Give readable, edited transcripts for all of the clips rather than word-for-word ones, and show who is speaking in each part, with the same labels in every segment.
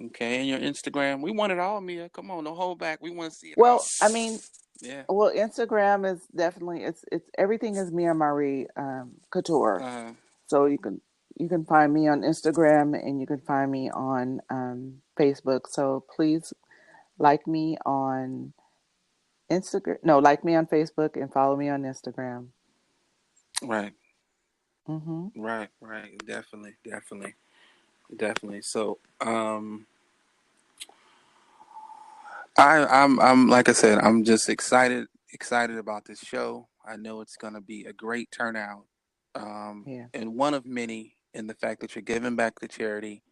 Speaker 1: Okay, and your Instagram. We want it all, Mia. Come on, don't hold back. We want to see it all.
Speaker 2: Well, I mean,
Speaker 1: Yeah.
Speaker 2: well, Instagram is definitely it's everything is Mia Maree Couture.
Speaker 1: Uh,
Speaker 2: So you can find me on Instagram and you can find me on Facebook. So please like me on Instagram. No, like me on Facebook and follow me on Instagram.
Speaker 1: right,
Speaker 2: Hmm.
Speaker 1: right. Definitely, definitely, definitely. So, I'm like I said, I'm just excited about this show. I know it's gonna be a great turnout,
Speaker 2: Yeah.
Speaker 1: and one of many in the fact that you're giving back to charity,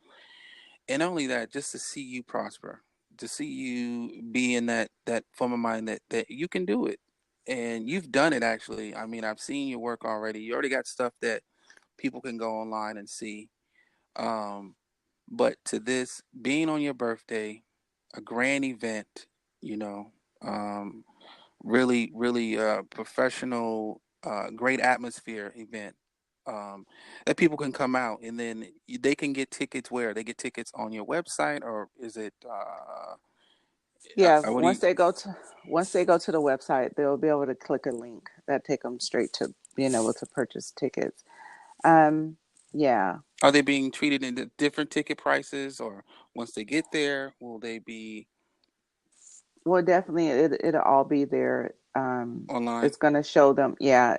Speaker 1: and not only that, just to see you prosper, to see you be in that form of mind that you can do it, and you've done it actually. I mean, I've seen your work already. You already got stuff that people can go online and see. Um, but to this being on your birthday, a grand event, you know, um, really professional, great atmosphere event. That people can come out and then they can get tickets where they get tickets on your website, or is it
Speaker 2: Yeah,
Speaker 1: what do you
Speaker 2: once they go to the website, they'll be able to click a link that take them straight to being able to purchase tickets. Um, yeah.
Speaker 1: are they being treated in the different ticket prices, or once they get there will they be
Speaker 2: Well, definitely it'll all be there.
Speaker 1: online?
Speaker 2: It's going to show them. Yeah,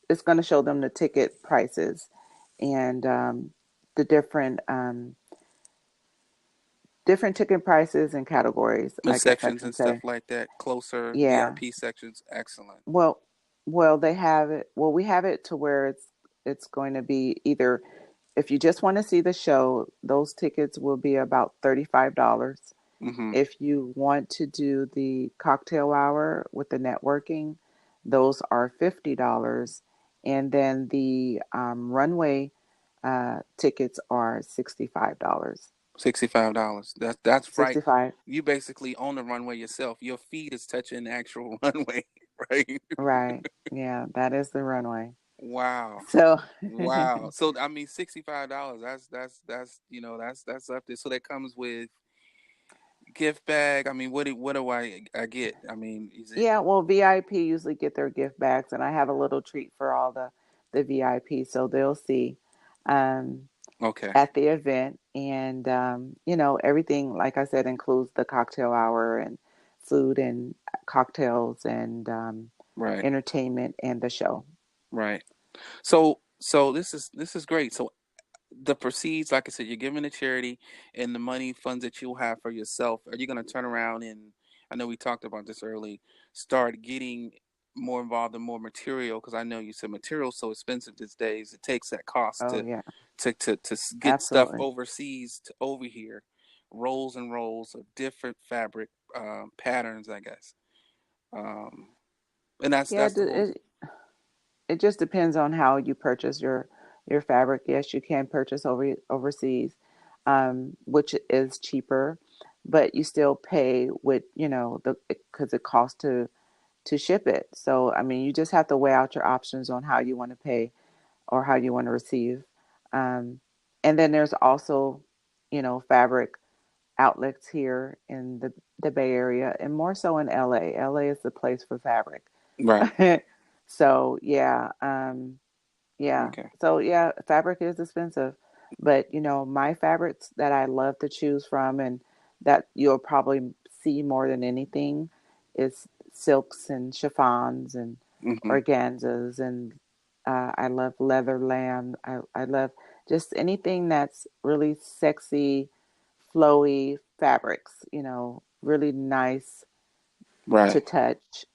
Speaker 2: it's going to show them the ticket prices and the different ticket prices and categories,
Speaker 1: The
Speaker 2: I guess I
Speaker 1: sections
Speaker 2: can
Speaker 1: and
Speaker 2: say.
Speaker 1: stuff like that, closer
Speaker 2: Yeah.
Speaker 1: VIP sections, excellent.
Speaker 2: Well, well, they have it. Well, we have it to where it's going to be either if you just want to see the show, those tickets will be about $35.
Speaker 1: Mm-hmm.
Speaker 2: If you want to do the cocktail hour with the networking, those are $50. And then the runway tickets are $65.
Speaker 1: $65. That's right.
Speaker 2: 65.
Speaker 1: You basically own the runway yourself. Your feet is touching the actual runway, right?
Speaker 2: Right. Yeah, that is the runway.
Speaker 1: Wow.
Speaker 2: So,
Speaker 1: Wow. So I mean $65. That's that's up there. So that comes with gift bag. I mean what do I get? I mean, is it
Speaker 2: yeah, well, VIP usually get their gift bags, and I have a little treat for all the VIP, so they'll see. Um,
Speaker 1: okay.
Speaker 2: at the event. And, everything, like I said, includes the cocktail hour and food and cocktails and
Speaker 1: Right.
Speaker 2: entertainment and the show.
Speaker 1: Right. So this is great. So the proceeds, like I said, you're giving to charity, and the money funds that you'll have for yourself. Are you going to turn around and, I know we talked about this early, start getting more involved in more material? Because I know you said material's so expensive these days. It takes that cost
Speaker 2: Oh, yeah,
Speaker 1: to get stuff
Speaker 2: absolutely.
Speaker 1: overseas to over here, rolls and rolls of different fabric patterns, I guess. Um, and
Speaker 2: Yeah,
Speaker 1: that's the whole.
Speaker 2: it just depends on how you purchase your fabric. Yes, you can purchase overseas, which is cheaper, but you still pay with the because it costs to ship it. So I mean, you just have to weigh out your options on how you want to pay or how you want to receive. Um, and then there's also, fabric outlets here in the Bay Area and more so in LA. LA is the place for fabric.
Speaker 1: Right.
Speaker 2: So yeah.
Speaker 1: Okay.
Speaker 2: So yeah, fabric is expensive, but my fabrics that I love to choose from and that you'll probably see more than anything is silks and chiffons and
Speaker 1: Hmm.
Speaker 2: organzas and I love leather lamb. I love just anything that's really sexy, flowy fabrics, really nice to
Speaker 1: Right.
Speaker 2: touch,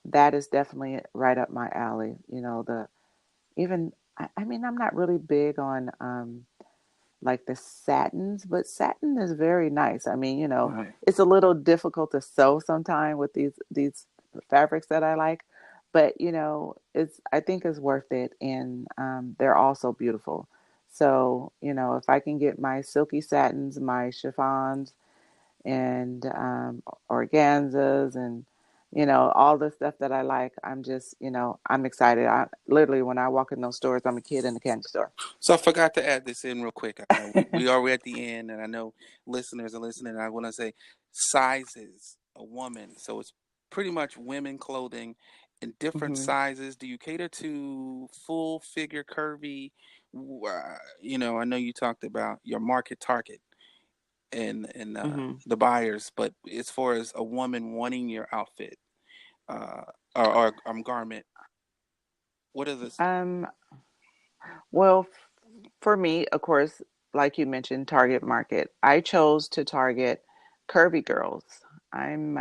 Speaker 2: that is definitely right up my alley. The even I mean I'm not really big on like the satins, but satin is very nice. I mean,
Speaker 1: Right.
Speaker 2: it's a little difficult to sew sometimes with these fabrics that I like, but it's I think it's worth it, and they're also beautiful. So if I can get my silky satins, my chiffons, and organzas, and all the stuff that I like. I'm just, I'm excited. I literally, when I walk in those stores, I'm a kid in the candy store.
Speaker 1: So I forgot to add this in real quick. I know we already at the end, and I know listeners are listening. I want to say sizes a woman. So it's pretty much women clothing in different
Speaker 2: Hmm.
Speaker 1: sizes. Do you cater to full figure, curvy? I know you talked about your market target and
Speaker 2: Hmm.
Speaker 1: the buyers, but as far as a woman wanting your outfit uh, or garment, what are the
Speaker 2: Um, well, for me, of course, like you mentioned, target market. I chose to target curvy girls. I'm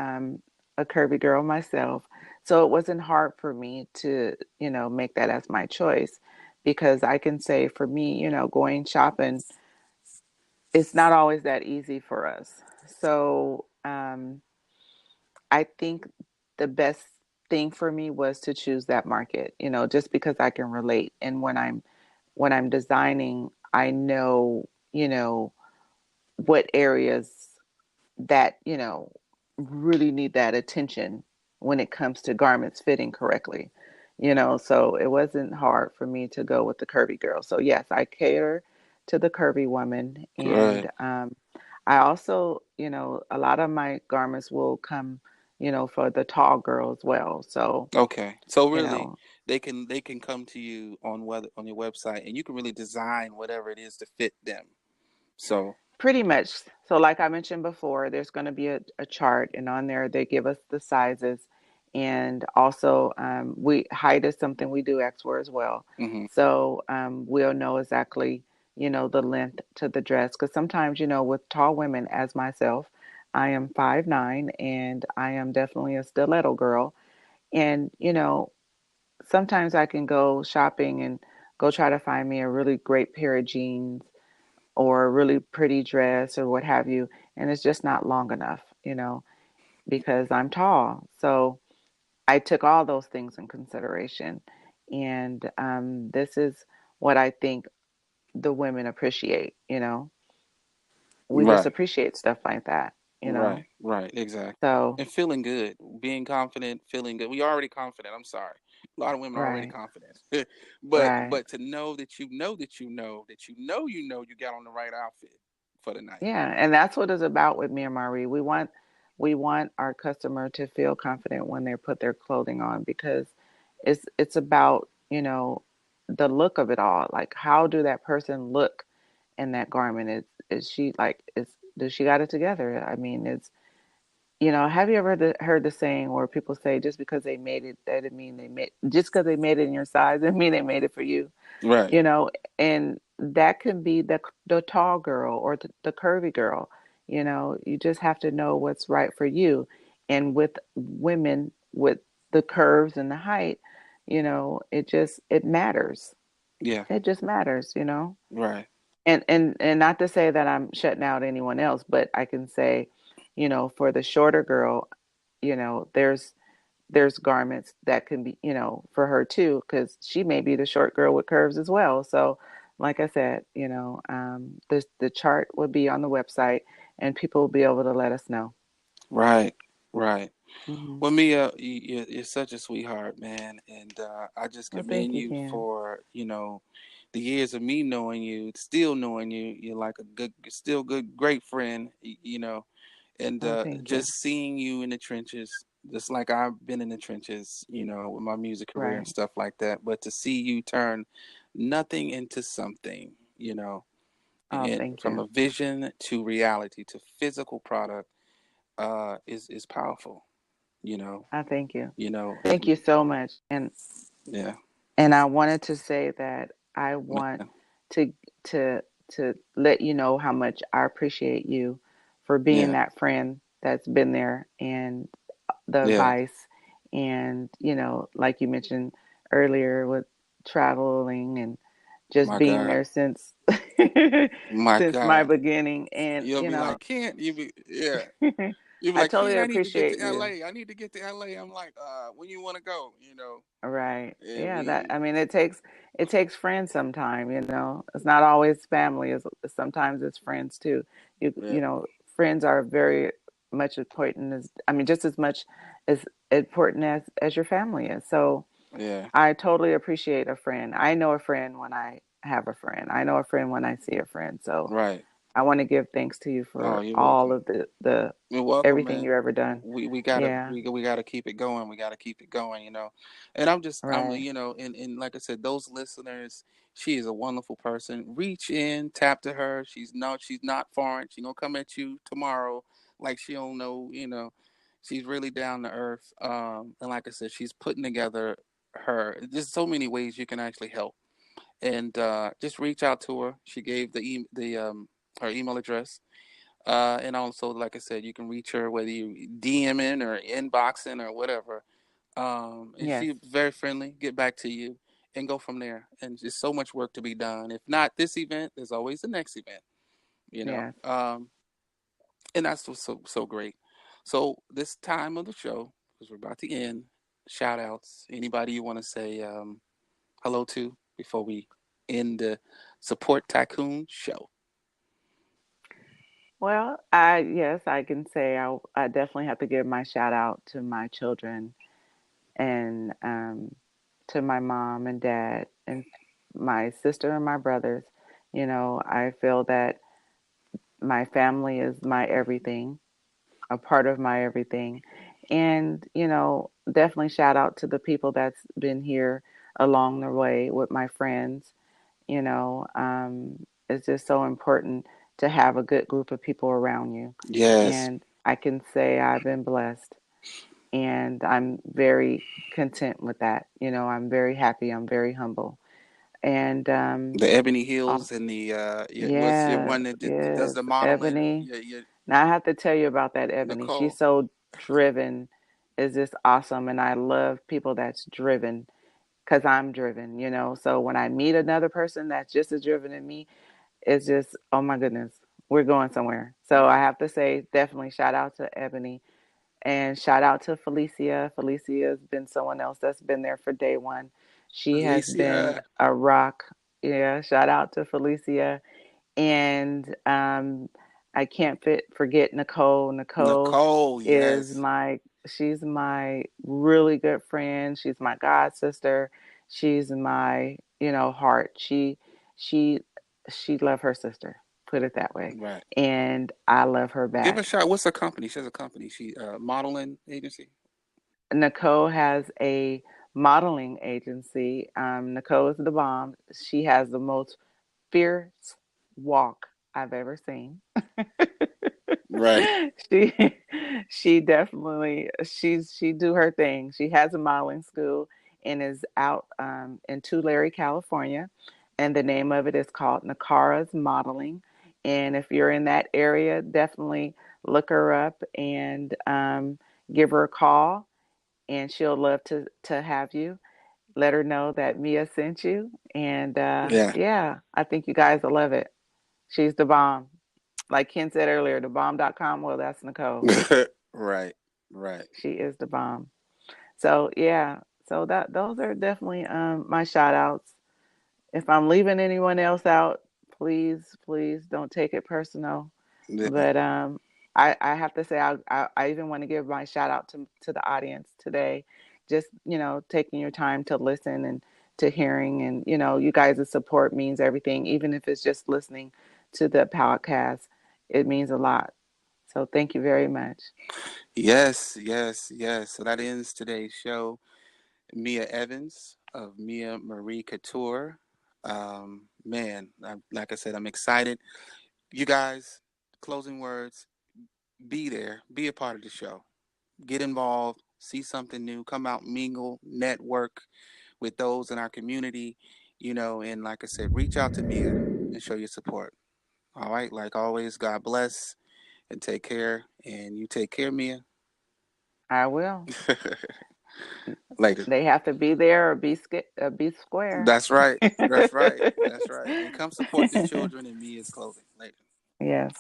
Speaker 2: a curvy girl myself, so it wasn't hard for me to, make that as my choice, because I can say for me, going shopping, it's not always that easy for us. So I think the best thing for me was to choose that market, just because I can relate. And when I'm designing, I know, what areas that, really need that attention when it comes to garments fitting correctly. So it wasn't hard for me to go with the curvy girl. So yes, I cater to the curvy woman.
Speaker 1: right?
Speaker 2: And I also, a lot of my garments will come, for the tall girl as well. So,
Speaker 1: Okay. So
Speaker 2: you
Speaker 1: really
Speaker 2: know,
Speaker 1: they can come to you on your website and you can really design whatever it is to fit them. So,
Speaker 2: pretty much. So, like I mentioned before, there's going to be a chart, and on there they give us the sizes, and also we height is something we do X for as well.
Speaker 1: mhm.
Speaker 2: So we'll know exactly, the length to the dress, because sometimes, with tall women, as myself, I am 5'9", and I am definitely a stiletto girl, and sometimes I can go shopping and go try to find me a really great pair of jeans or a really pretty dress or what have you, and it's just not long enough, because I'm tall. So I took all those things in consideration, and this is what I think the women appreciate. We just
Speaker 1: Right.
Speaker 2: appreciate stuff like that. you
Speaker 1: Right.
Speaker 2: know.
Speaker 1: Right. Exactly.
Speaker 2: So
Speaker 1: And feeling good, being confident, feeling good. We already confident. I'm sorry. A lot of women are already
Speaker 2: right,
Speaker 1: confident. but
Speaker 2: right.
Speaker 1: but to know that you know that you know that you got on the right outfit for the night.
Speaker 2: Yeah, and that's what it's about with me and Maree. We want our customer to feel confident when they put their clothing on, because it's about, the look of it all. Like, how do that person look in that garment? Is she like, is does she got it together? I mean, have you ever heard the saying where people say, just because they made it, that didn't mean they made, just because they made it in your size doesn't mean they made it for you.
Speaker 1: Right.
Speaker 2: you know, and that can be the tall girl or the curvy girl. You just have to know what's right for you. And with women with the curves and the height, it matters.
Speaker 1: Yeah.
Speaker 2: It just matters.
Speaker 1: Right.
Speaker 2: And not to say that I'm shutting out anyone else, but I can say, for the shorter girl, there's garments that can be, for her too, because she may be the short girl with curves as well. So, like I said, the chart will be on the website, and people will be able to let us know.
Speaker 1: Right. Right.
Speaker 2: Hmm.
Speaker 1: Well, Mia, you're such a sweetheart, man, and I just
Speaker 2: Well, thank
Speaker 1: commend
Speaker 2: you,
Speaker 1: you
Speaker 2: Ken.
Speaker 1: for the years of me knowing you, still knowing you. You're like a good, still good, great friend, and
Speaker 2: Oh, thank you.
Speaker 1: just seeing you in the trenches, just like I've been in the trenches, with my music career and
Speaker 2: Right.
Speaker 1: stuff like that. But to see you turn nothing into something,
Speaker 2: Oh,
Speaker 1: and
Speaker 2: thank
Speaker 1: from
Speaker 2: you.
Speaker 1: a vision to reality to physical product, is powerful. You know,
Speaker 2: I thank you.
Speaker 1: you know,
Speaker 2: Thank you so much.
Speaker 1: yeah,
Speaker 2: And I wanted to say that I want
Speaker 1: man,
Speaker 2: to to to let you know how much I appreciate you for being
Speaker 1: yeah,
Speaker 2: that friend that's been there, and the
Speaker 1: yeah.
Speaker 2: advice, and like you mentioned earlier, with traveling and just
Speaker 1: My
Speaker 2: being
Speaker 1: God,
Speaker 2: there since
Speaker 1: my
Speaker 2: since my
Speaker 1: God.
Speaker 2: beginning. And
Speaker 1: You'll be like, can't you be? Yeah, you'll be
Speaker 2: I
Speaker 1: like,
Speaker 2: totally
Speaker 1: Ken, I need to get
Speaker 2: appreciate
Speaker 1: to
Speaker 2: you.
Speaker 1: LA. I need to get to LA. I'm like, when you want to go?
Speaker 2: Right.
Speaker 1: And
Speaker 2: Yeah, that,
Speaker 1: we,
Speaker 2: I mean, it takes friends sometime, It's not always family, sometimes it's friends too. You
Speaker 1: yeah,
Speaker 2: you know, friends are very much important, as, I mean, just as much as important as your family is. So
Speaker 1: Yeah.
Speaker 2: I totally appreciate a friend. I know a friend when I have a friend. I know a friend when I see a friend. So
Speaker 1: Right.
Speaker 2: I want to give thanks to you
Speaker 1: Oh,
Speaker 2: for
Speaker 1: you're
Speaker 2: all
Speaker 1: welcome.
Speaker 2: of the
Speaker 1: You're welcome,
Speaker 2: everything
Speaker 1: man.
Speaker 2: you ever done.
Speaker 1: We gotta
Speaker 2: Yeah,
Speaker 1: we gotta keep it going. We gotta keep it going, you know. And I'm
Speaker 2: right.
Speaker 1: and like I said, those listeners, she is a wonderful person. Reach in, tap to her. She's not foreign. She gonna come at you tomorrow like she don't know, you know. She's really down to earth. And like I said, she's putting together her. There's so many ways you can actually help. And just reach out to her. She gave the her email address. And also, like I said, you can reach her whether you DMing or inboxing or whatever. And
Speaker 2: Yes,
Speaker 1: she's very friendly. Get back to you and go from there. And just so much work to be done. If not this event, there's always the next event. You know,
Speaker 2: yes.
Speaker 1: and that's what's so great. So this time of the show, because we're about to end, shout outs. Anybody you want to say hello to before we end the Support Tycoon show?
Speaker 2: Well, I yes, I can say I definitely have to give my shout out to my children and to my mom and dad and my sister and my brothers. You know, I feel that my family is my everything, a part of my everything. And, you know, definitely shout out to the people that's been here along the way with my friends. You know, it's just so important to have a good group of people around you.
Speaker 1: Yes,
Speaker 2: And I can say I've been blessed and I'm very content with that. You know, I'm very happy. I'm very humble. And
Speaker 1: the Ebony
Speaker 2: oh,
Speaker 1: Hills and the what's your
Speaker 2: yes,
Speaker 1: one that does
Speaker 2: yes,
Speaker 1: the modeling?
Speaker 2: Ebony.
Speaker 1: Your
Speaker 2: Now I have to tell you about that Ebony. She's
Speaker 1: Nicole.
Speaker 2: so driven. Is just awesome, and I love people that's driven because I'm driven. You know, so when I meet another person that's just as driven as me, it's just oh my goodness, we're going somewhere. So I
Speaker 1: Right.
Speaker 2: have to say, definitely shout out to Ebony and shout out to Felicia. Felicia has been someone else that's been there for day one. She has been
Speaker 1: Alicia.
Speaker 2: a rock. Yeah, shout out to Felicia. And I can't forget Nicole. Nicole
Speaker 1: Nicole,
Speaker 2: is
Speaker 1: yes.
Speaker 2: she's my really good friend. She's my god sister. She's my, you know, heart. She she loved her sister. Put it that way.
Speaker 1: Right.
Speaker 2: And I love her
Speaker 1: Give her a
Speaker 2: back.
Speaker 1: shot. What's her company? She has a company. She modeling agency.
Speaker 2: Nicole has a modeling agency. Nicole is the bomb. She has the most fierce walk I've ever seen.
Speaker 1: Right.
Speaker 2: she she definitely she do her thing. She has a modeling school and is out in Tulare, California, and the name of it is called Nakara's Modeling. And if you're in that area, definitely look her up and give her a call, and she'll love to have you. Let her know that Mia sent you, and
Speaker 1: Yeah.
Speaker 2: yeah, I think you guys will love it. She's the bomb. Like Ken said earlier, the bomb.com. Well, that's Nicole.
Speaker 1: Right. Right.
Speaker 2: She is the bomb. So yeah, so that those are definitely my shout outs. If I'm leaving anyone else out, please don't take it personal.
Speaker 1: Yeah.
Speaker 2: But I have to say I even want to give my shout out to the audience today. Just you know taking your time to listen and to hearing, and you know you guys' support means everything. Even if it's just listening to the podcast, it means a lot. So thank you very much.
Speaker 1: Yes. Yes. Yes. So that ends today's show. Mia Evans of Mia Maree Couture. Man, like I said, I'm excited. You guys, closing words. Be there. Be a part of the show. Get involved. See something new. Come out, mingle, network with those in our community. You know, and like I said, reach out to Mia and show your support. All right. Like always, God bless and take care. And you take care, Mia.
Speaker 2: I will.
Speaker 1: Later.
Speaker 2: They have to be there or be square.
Speaker 1: That's right. That's right. That's right. And come support the children in Mia's clothing later.
Speaker 2: Yes.